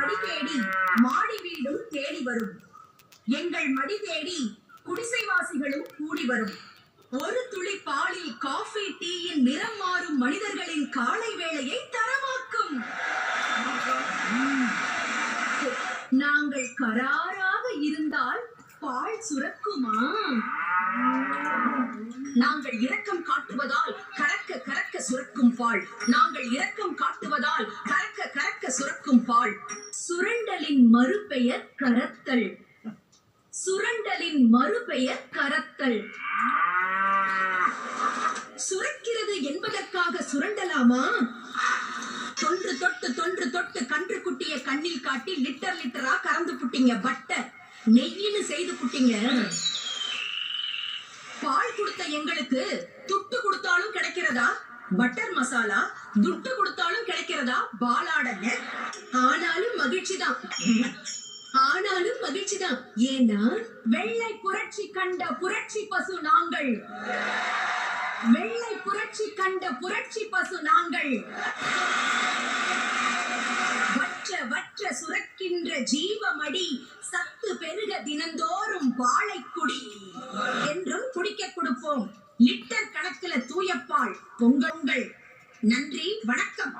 மடி தேடி மாடி வீடும் தேடி வரும். எங்கள் மடி தேடி குடிசைவாசிகளும் கூடி வரும். ஒரு துளி பாலில் காஃபி டீயின் நிறம் மாறும் மனிதர்களின் காலை வேளையை தரமாக்கும். நாங்கள் கராராக இருந்தால் பால் சுரக்குமா? நாங்கள் இரக்கம் காட்டுவதால் கறக்க கறக்க சுரக்கும் பால். நாங்கள் இரக்கம் காட்டுவதால் கறக்க கறக்க சுரக்கும் பால். சுரண்டலின் மறுபெயர் கரத்தல். சுரண்டலின் மறுபெயர் கரத்தல். சுரக்கிறது என்பதற்காக சுரண்டலாமா? தொன்று தொட்டு கன்று குட்டிய கண்ணில் காட்டி லிட்டர் லிட்டரா கறந்து புட்டிங்க. பட்டர் நெய்யின்னு செய்து புட்டிங்க. பால் கொடுத்த எங்களுக்கு துட்டு கொடுத்தாலும் கிடைக்கிறதா? பட்டர் மசாலா துட்டு கொடுத்தாலும் கிடைக்கிறதா? பாலாடங்க. ஆனாலும் மகிழ்ச்சிதான். ஏன்னா வெள்ளை புரட்சி கண்ட புரட்சி பசு நாங்கள். வெள்ளை புரட்சி கண்ட புரட்சி பசு நாங்கள். வற்ற சுரக்கின்ற ஜீவமடி சத்து பெருக தினந்தோறும் வாழைக்குடி என்றும் குடிக்க கொடுப்போம். லிட்டர் கணக்குல தூயப்பால் பொங்கல். நன்றி, வணக்கம்.